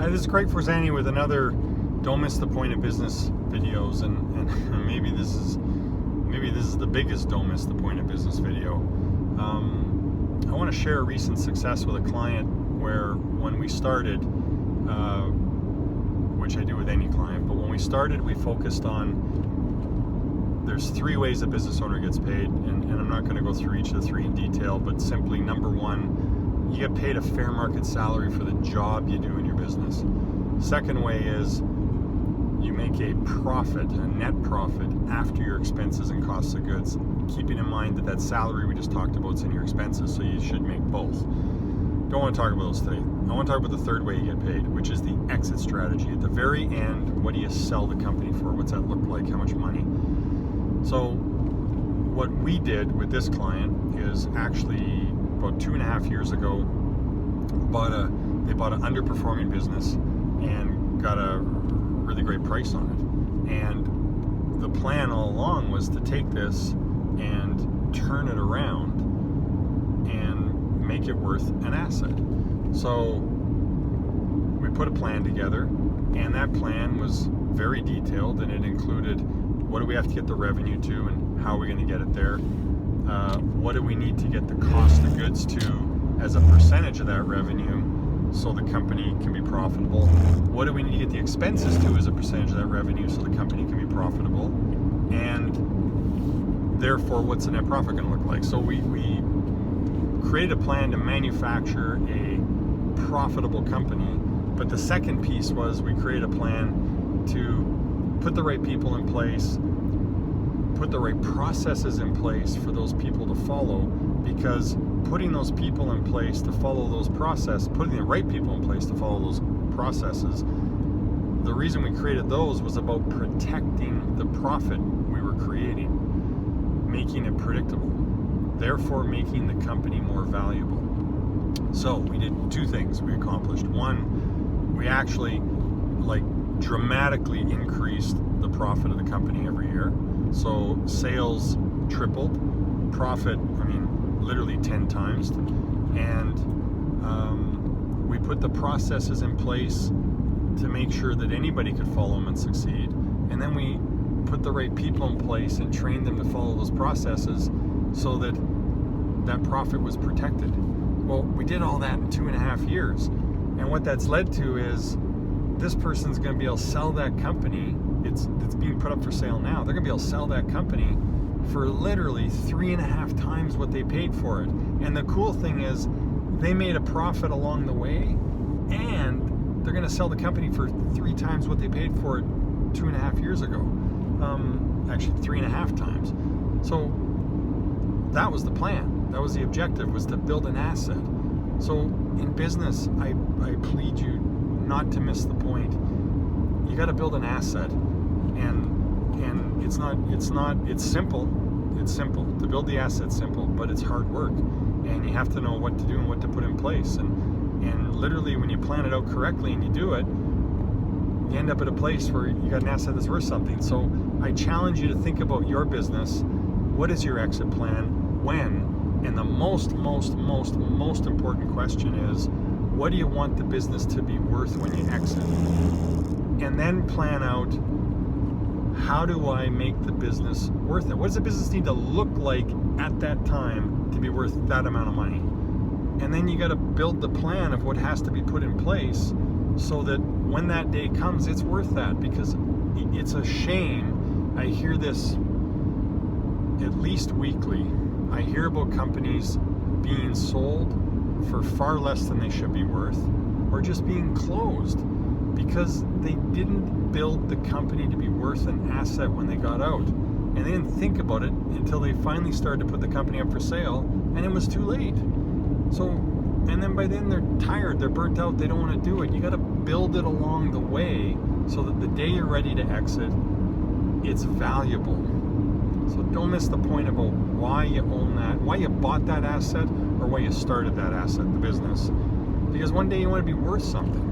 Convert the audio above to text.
Hi, this is Craig Forzani with another Don't Miss the Point of Business videos, and maybe this is the biggest Don't Miss the Point of Business video. I want to share a recent success with a client where when we started, which I do with any client, but when we started, we focused on there's three ways a business owner gets paid, and I'm not going to go through each of the three in detail, but simply number one, you get paid a fair market salary for the job you do in your business. Second way is you make a profit, a net profit, after your expenses and costs of goods, keeping in mind that salary we just talked about is in your expenses, so you should make both. Don't want to talk about those today. I want to talk about the third way you get paid, which is the exit strategy. At the very end, what do you sell the company for? What's that look like? How much money? So what we did with this client is actually about 2.5 years ago, they bought an underperforming business and got a really great price on it. And the plan all along was to take this and turn it around and make it worth an asset. So we put a plan together, and that plan was very detailed, and it included what do we have to get the revenue to and how are we going to get it there. What do we need to get the cost of goods to as a percentage of that revenue so the company can be profitable? What do we need to get the expenses to as a percentage of that revenue so the company can be profitable? And therefore, what's the net profit going to look like? So we created a plan to manufacture a profitable company, but the second piece was we created a plan to put the right people in place, put the right processes in place for those people to follow, because putting those people in place to follow those processes, putting the right people in place to follow those processes, the reason we created those was about protecting the profit we were creating, making it predictable, therefore making the company more valuable. So we did two things we accomplished. One, we actually dramatically increased the profit of the company every year. So sales tripled, profit, literally 10 times. And we put the processes in place to make sure that anybody could follow them and succeed. And then we put the right people in place and trained them to follow those processes so that that profit was protected. Well, we did all that in 2.5 years. And what that's led to is this person's going to be able to sell that company. It's being put up for sale now. They're going to be able to sell that company for literally 3.5 times what they paid for it. And the cool thing is they made a profit along the way, and they're going to sell the company for 3 times what they paid for it 2.5 years ago. Actually 3.5 times. So that was the plan. That was the objective, was to build an asset. So in business, I plead you not to miss the point. You got to build an asset, and it's simple. It's simple to build the asset, simple, but it's hard work, and you have to know what to do and what to put in place. And literally, when you plan it out correctly and you do it, you end up at a place where you got an asset that's worth something. So I challenge you to think about your business. What is your exit plan? When? And the most important question is, what do you want the business to be worth when you exit? And then plan out, how do I make the business worth it? What does the business need to look like at that time to be worth that amount of money? And then you got to build the plan of what has to be put in place so that when that day comes, it's worth that. Because it's a shame. I hear this at least weekly. I hear about companies being sold for far less than they should be worth, or just being closed because they didn't build the company to be worth an asset when they got out. And they didn't think about it until they finally started to put the company up for sale, and it was too late. So, and then by then they're tired, they're burnt out, they don't want to do it. You got to build it along the way so that the day you're ready to exit, it's valuable. So don't miss the point about why you own that, why you bought that asset, or why you started that asset, the business. Because one day you want to be worth something.